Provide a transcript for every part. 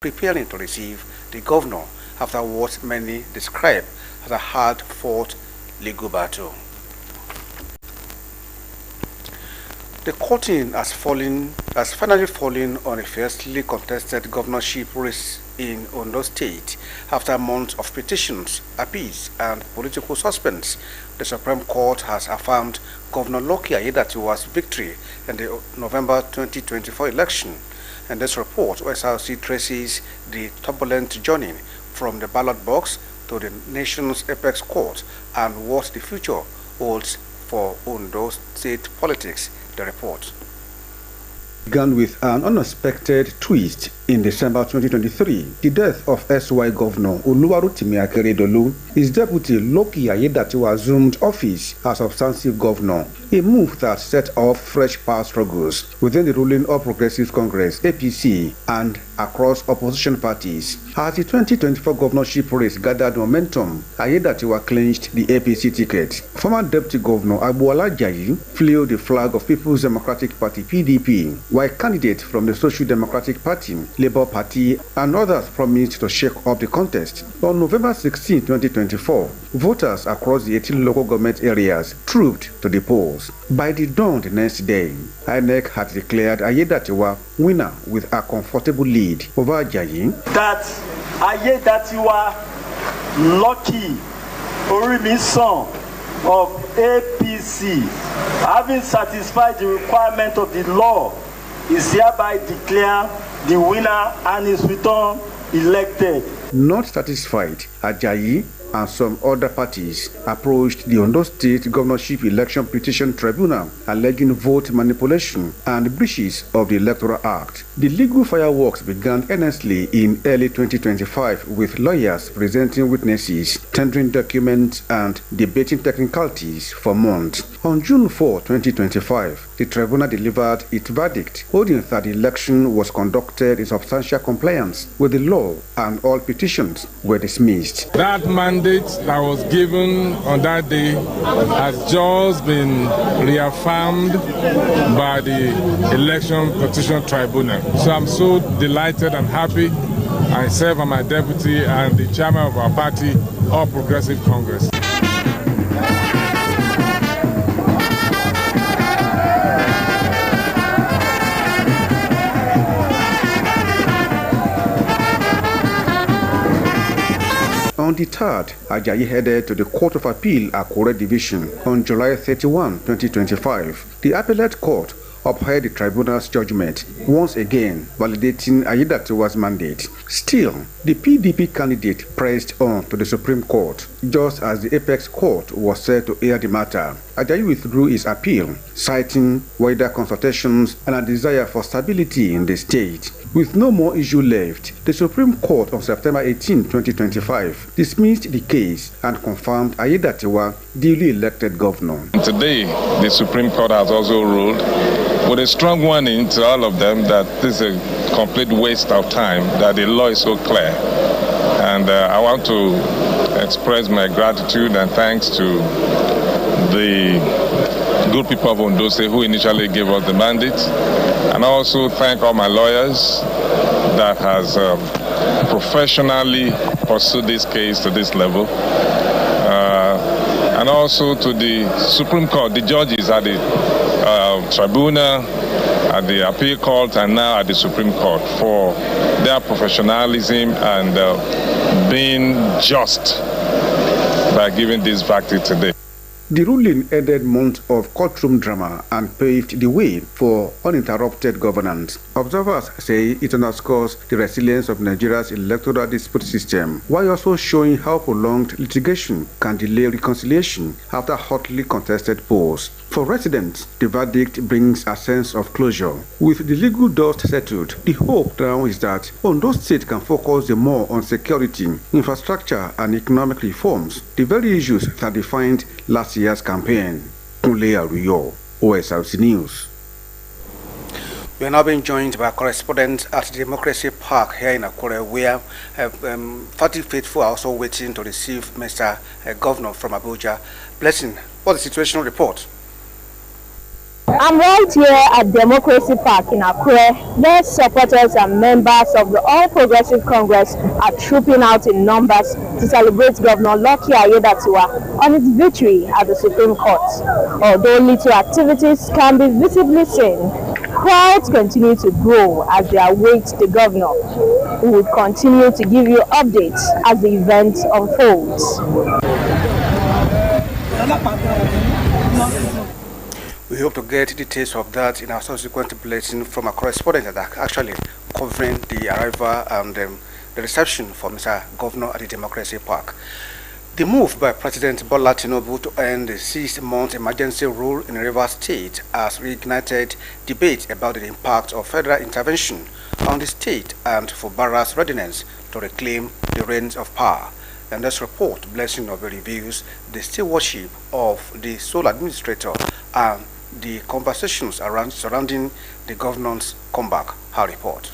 preparing to receive the governor after what many describe as a hard-fought legal battle. The curtain has finally fallen on a fiercely contested governorship race in Ondo State after months of petitions, appeals, and political suspense. The Supreme Court has affirmed Governor Lucky Aiyedatiwa's victory in the November 2024 election. In this report, Osrc traces the turbulent journey from the ballot box to the nation's apex court and what the future holds for Ondo State politics. The report began with an unexpected twist in December 2023. The death of SY Governor Oluwarotimi Akeredolu. His deputy Lucky Aiyedatiwa assumed office as substantive governor, a move that set off fresh power struggles within the ruling All Progressives Congress (APC) and across opposition parties. As the 2024 governorship race gathered momentum, Aiyedatiwa clinched the APC ticket. Former Deputy Governor Agboola Ajayi flew the flag of People's Democratic Party (PDP), while candidates from the Social Democratic Party, Labour Party, and others promised to shake up the contest. On November 16, 2024, voters across the 18 local government areas trooped to the polls. By the dawn the next day, INEC had declared Aiyedatiwa winner with a comfortable lead over Ajayi. That Aiyedatiwa Lucky Orimisan of APC, having satisfied the requirement of the law, is hereby declared the winner and is returned elected. Not satisfied, Ajayi and some other parties approached the Ondo State Governorship Election Petition Tribunal alleging vote manipulation and breaches of the Electoral Act. The legal fireworks began earnestly in early 2025 with lawyers presenting witnesses, tendering documents, and debating technicalities for months. On June 4, 2025, the tribunal delivered its verdict, holding that the election was conducted in substantial compliance with the law and all petitions were dismissed. That mandate that was given on that day has just been reaffirmed by the Election Petition Tribunal. So I'm so delighted and happy. Myself and my deputy and the chairman of our party, All Progressive Congress. On the 3rd, Ajayi headed to the Court of Appeal Akure Division on July 31, 2025. The appellate court upheld the tribunal's judgment, once again validating Aiyedatiwa's mandate. Still, the PDP candidate pressed on to the Supreme Court. Just as the apex court was set to hear the matter, Ajayi withdrew his appeal, citing wider consultations and a desire for stability in the state. With no more issue left, the Supreme Court on September 18, 2025 dismissed the case and confirmed Aiyedatiwa duly elected governor. Today, the Supreme Court has also ruled with a strong warning to all of them that this is a complete waste of time, that the law is so clear. And I want to express my gratitude and thanks to the good people of Ondo State who initially gave us the mandate. And I also thank all my lawyers that has professionally pursued this case to this level. And also to the Supreme Court, the judges at the tribunal, at the appeal court, and now at the Supreme Court for their professionalism and being just by giving this verdict today. The ruling ended months of courtroom drama and paved the way for uninterrupted governance. Observers say it underscores the resilience of Nigeria's electoral dispute system, while also showing how prolonged litigation can delay reconciliation after hotly contested polls. For residents, the verdict brings a sense of closure. With the legal dust settled, the hope now is that Ondo State can focus more on security, infrastructure, and economic reforms, the very issues that defined last year's campaign. Kunle Aruyo, Osrc News. We are now being joined by correspondents at the Democracy Park here in Akure, where 30 faithful are also waiting to receive Mr. Governor from Abuja. Blessing, what's the situation report? I'm right here at Democracy Park in Akure, where supporters and members of the All Progressive Congress are trooping out in numbers to celebrate Governor Lucky Aiyedatiwa on its victory at the Supreme Court. Although little activities can be visibly seen, crowds continue to grow as they await the governor. We will continue to give you updates as the event unfolds. We hope to get details of that in our subsequent bulletin from our correspondent that are actually covering the arrival and the reception for Mr. Governor at the Democracy Park. The move by President Bola Tinubu to end the 6-month emergency rule in Rivers State has reignited debate about the impact of federal intervention on the state and Fubara's readiness to reclaim the reins of power. And this report, Blessing of reviews the stewardship of the sole administrator and the conversations surrounding the governor's comeback. Her report.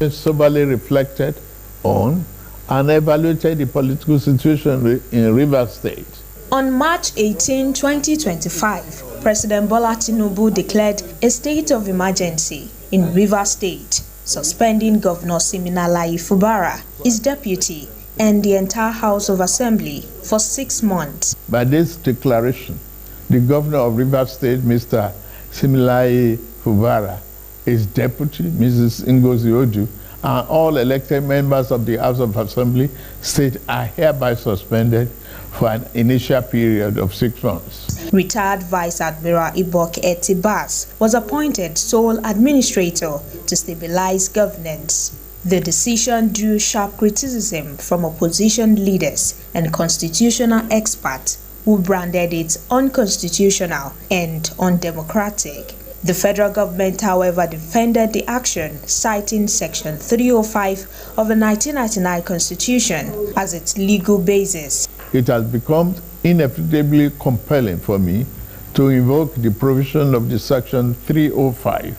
Soberly reflected on and evaluated the political situation in Rivers State. On March 18, 2025, President Bola Tinubu declared a state of emergency in Rivers State, suspending Governor Siminalayi Fubara, his deputy, and the entire House of Assembly for 6 months. By this declaration, the governor of Rivers State, Mr. Siminalayi Fubara, his deputy, Mrs. Ngozi Odu, and all elected members of the House of Assembly state are hereby suspended for an initial period of 6 months. Retired Vice Admiral Ibok Etibas was appointed sole administrator to stabilize governance. The decision drew sharp criticism from opposition leaders and constitutional experts who branded it unconstitutional and undemocratic. The federal government, however, defended the action, citing Section 305 of the 1999 Constitution as its legal basis. It has become inevitably compelling for me to invoke the provision of the Section 305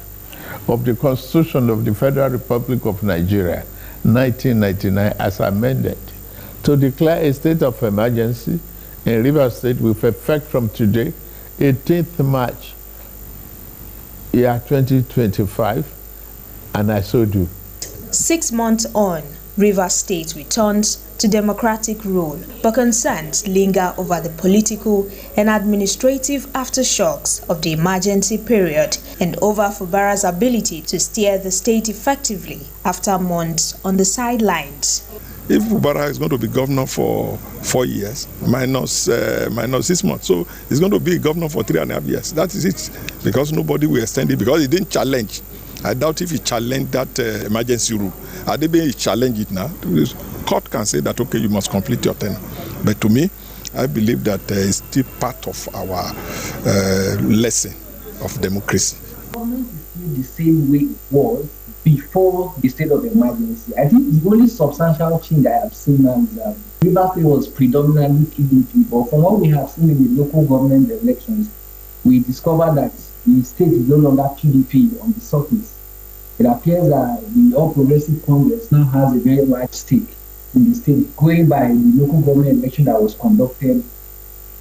of the Constitution of the Federal Republic of Nigeria, 1999, as amended, to declare a state of emergency in Rivers State with effect from today, 18th March, year 2025, and I so do. 6 months on, Rivers State returns to democratic rule, but concerns linger over the political and administrative aftershocks of the emergency period and over Fubara's ability to steer the state effectively after months on the sidelines. If Fubara is going to be governor for 4 years, minus 6 months, so he's going to be governor for 3.5 years. That is it, because nobody will extend it, because he didn't challenge. I doubt if he challenged that emergency rule. Adebe challenge it now. The court can say that, okay, you must complete your tenure. But to me, I believe that it's still part of our lesson of democracy. Government is still the same way it was before the state of emergency. I think the only substantial change I have seen now is that Rivers State was predominantly PDP, but from what we have seen in the local government elections, we discovered that the state is no longer PDP on the surface. It appears that the All Progressive Congress now has a very large stake in the state, going by the local government election that was conducted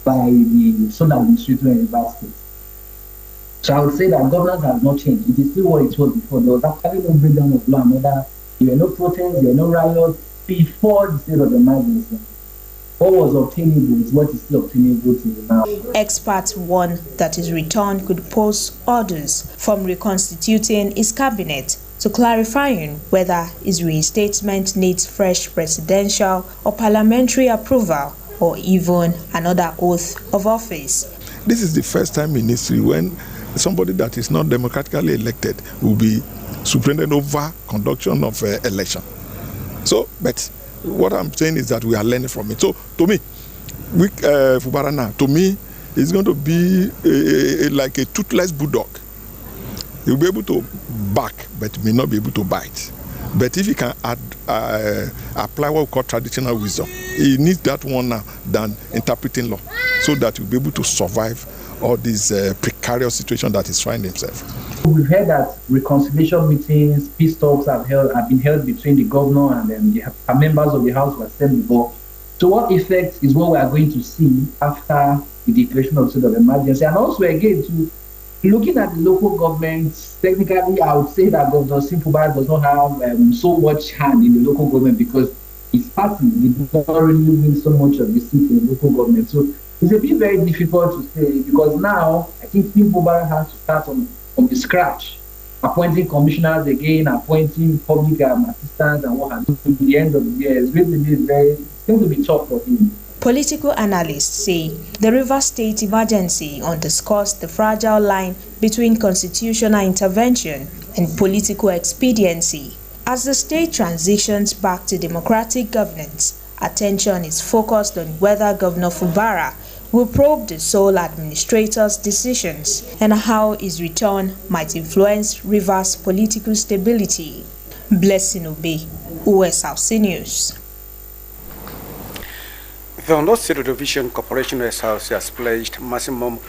by the sole administrator in Rivers State. So I would say that governance has not changed. It is still what it was before. There was actually no breakdown of law and order. There were no protests, there were no riots before the state of emergency. What was obtainable is what is still obtainable till now. Experts warn that his return could pose orders from reconstituting his cabinet to clarifying whether his reinstatement needs fresh presidential or parliamentary approval or even another oath of office. This is the first time in history when somebody that is not democratically elected will be superintendent over conduction of election. So, but what I'm saying is that we are learning from it. So, to me, Fubara now, to me, is going to be like a toothless bulldog. He'll be able to bark, but may not be able to bite. But if he can apply what we call traditional wisdom, he needs that one now than interpreting law, so that he'll be able to survive all these precarious situations that he's finding himself. We've heard that reconciliation meetings, peace talks have been held between the governor and the members of the House of Assembly. So what effect is what we are going to see after the declaration of state of emergency? And also again, to Looking at the local governments, technically, I would say that Governor Simfuba does not have so much hand in the local government because his party did not really win so much of the seat in the local government. So it's a bit very difficult to say because now I think Simfuba has to start from the scratch, appointing commissioners again, appointing public assistants and what have you. At the end of the year, it's going to be tough for him. Political analysts say the Rivers State emergency underscores the fragile line between constitutional intervention and political expediency. As the state transitions back to democratic governance, attention is focused on whether Governor Fubara will probe the sole administrator's decisions and how his return might influence Rivers' political stability. Blessing Obe, OSRC News. The Ondo State Television Corporation Osrc has pledged maximum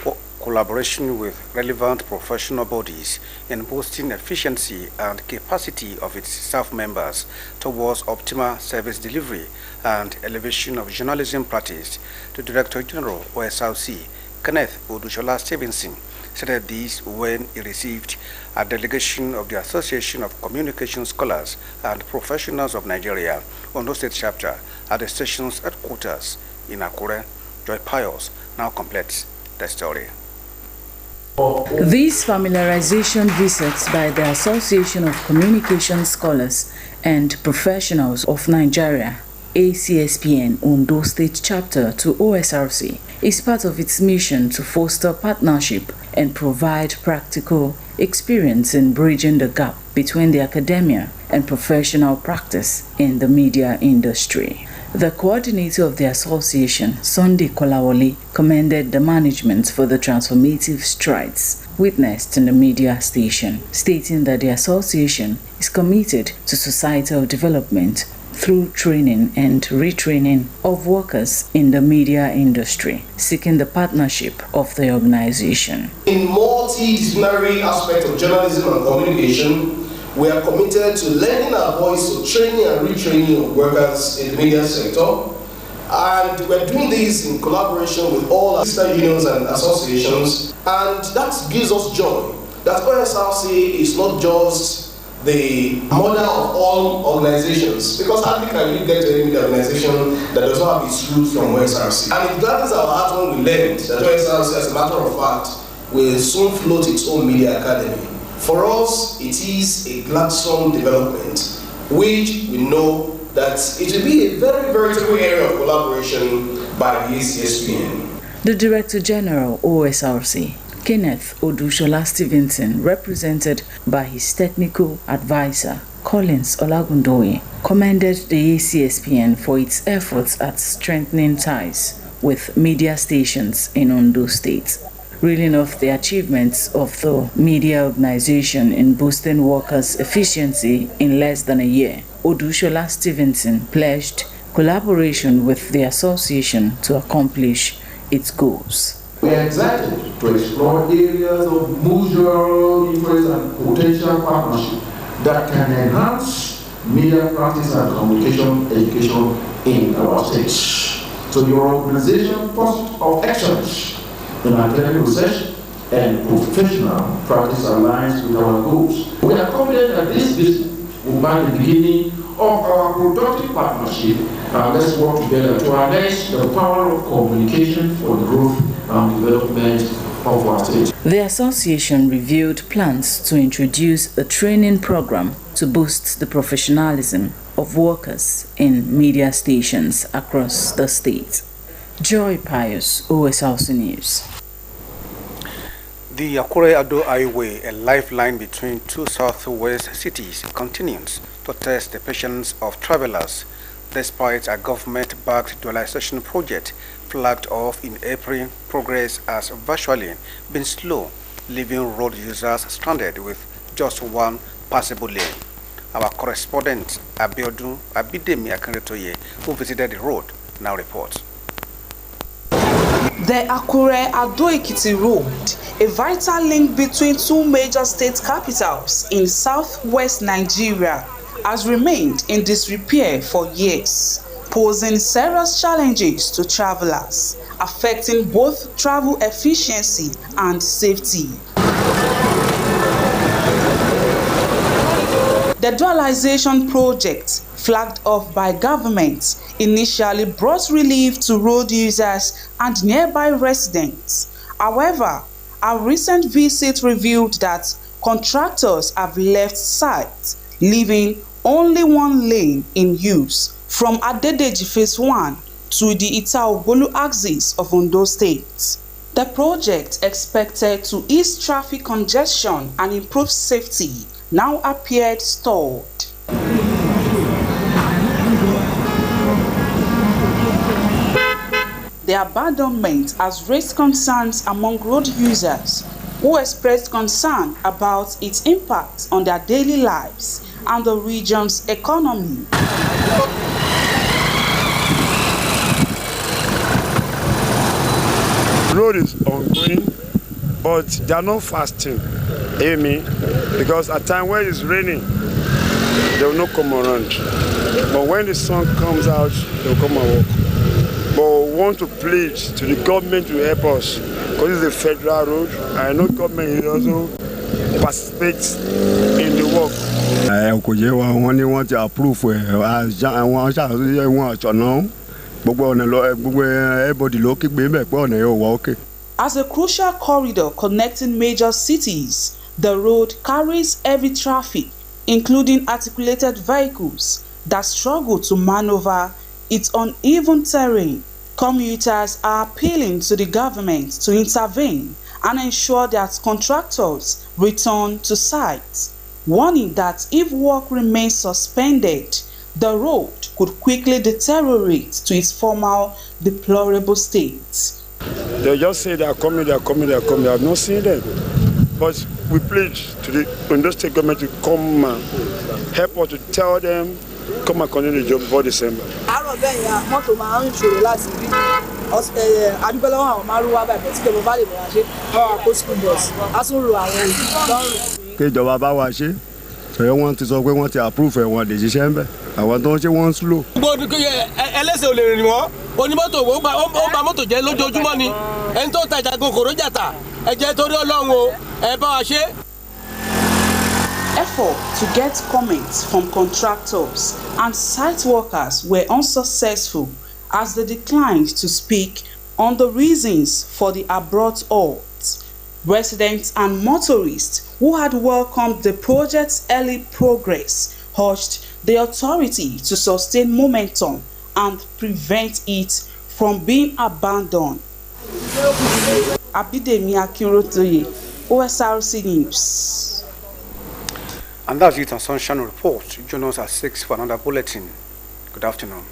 collaboration with relevant professional bodies in boosting efficiency and capacity of its staff members towards optimal service delivery and elevation of journalism practice. The Director General Osrc, Kenneth Odushola Stevenson, said this when he received a delegation of the Association of Communication Scholars and Professionals of Nigeria, Ondo State Chapter, at the station's headquarters in Akure. Joy Pius now completes the story. These familiarization visits by the Association of Communication Scholars and Professionals of Nigeria, ACSPN Ondo State Chapter to OSRC is part of its mission to foster partnership and provide practical experience in bridging the gap between the academia and professional practice in the media industry. The coordinator of the association, Sunday Kolawole, commended the management for the transformative strides witnessed in the media station, stating that the association is committed to societal development through training and retraining of workers in the media industry, seeking the partnership of the organization. In multidisciplinary aspects of journalism and communication, we are committed to lending our voice to training and retraining of workers in the media sector. And we're doing this in collaboration with all our sister unions and associations. And that gives us joy that OSRC is not just the mother of all organizations, because hardly can you get to any media organization that does not have its roots from OSRC. And it gladdens our heart when we learned that OSRC, as a matter of fact, will soon float its own media academy. For us, it is a gladsome development, which we know that it will be a very veritable area of collaboration by the ACSPN. The Director General, OSRC, Kenneth Odushola Stevenson, represented by his technical advisor, Collins Olagundoye, commended the ACSPN for its efforts at strengthening ties with media stations in Ondo State. Reeling off the achievements of the media organization in boosting workers' efficiency in less than a year, Odushola Stevenson pledged collaboration with the association to accomplish its goals. We are excited to explore areas of mutual interest and potential partnership that can enhance media practice and communication education in our state. So the organization pursuit of excellence in academic research and professional practice aligns with our goals. We are confident that this visit will mark the beginning of our productive partnership, and let's work together to harness the power of communication for the growth and development of our state. The association revealed plans to introduce a training program to boost the professionalism of workers in media stations across the state. Joy Pius, OSRC News. The Akure-Ado Highway, a lifeline between two southwest cities, continues to test the patience of travelers, despite a government-backed dualization project flagged off in April. Progress has virtually been slow, leaving road users stranded with just one passable lane. Our correspondent Abidemi Akinretoye, who visited the road, now reports. The Akure-Ado-Ekiti Road, a vital link between two major state capitals in southwest Nigeria, has remained in disrepair for years, posing serious challenges to travelers, affecting both travel efficiency and safety. The dualization project, flagged off by government, initially brought relief to road users and nearby residents. However, a recent visit revealed that contractors have left site, leaving only one lane in use from Adedeji Phase 1 to the Ita-Ogbolu axis of Ondo State. The project, expected to ease traffic congestion and improve safety, now appeared stalled. The abandonment has raised concerns among road users who expressed concern about its impact on their daily lives and the region's economy. Road is ongoing, but they are not fasting, Amy, because at time when it's raining, they will not come around. But when the sun comes out, they will come and walk. But we want to plead to the government to help us, because it's a federal road. I know government also participates in the work. Wọ́n ní wọ́n ti approve àwọn aṣáájú wọn àṣọ̀nà gbogbo everybody ló kígbe mbẹ̀ pé ọ̀nà yóò wá òkè. As a crucial corridor connecting major cities, the road carries heavy traffic, including articulated vehicles that struggle to maneuver its uneven terrain. Commuters are appealing to the government to intervene and ensure that contractors return to site, warning that if work remains suspended, the road could quickly deteriorate to its former deplorable state. They just say they are coming, they are coming, they are coming. I have not seen them. But we plead to the Ondo State government to come and help us to tell them, come and continue the job before December. Kéjọba bá wa ṣe, ṣé wọ́n ti sọ pé wọ́n ti approve ẹ̀ wọ́n lè ṣiṣẹ́ ń bẹ̀, àwọn tó ń ṣe wọ́n slow. Gbogbo ẹlẹ́sẹ̀ ò lè rìn wọ́n, onímọ́tò ó ba mọ́tò jẹ́ lójoojúmọ́ ni, ẹni tó tajà gan kòró jàtà, ẹ jẹ́ torí Ọlọ́run o, ẹ bá wa ṣe. Effort to get comments from contractors and site workers were unsuccessful as they declined to speak on the reasons for the abrupt halt. Residents and motorists who had welcomed the project's early progress urged the authority to sustain momentum and prevent it from being abandoned. Abidemi Akinrotoye, OSRC News. And that's it on Sunshine Report. Join us at 6 for another bulletin. Good afternoon.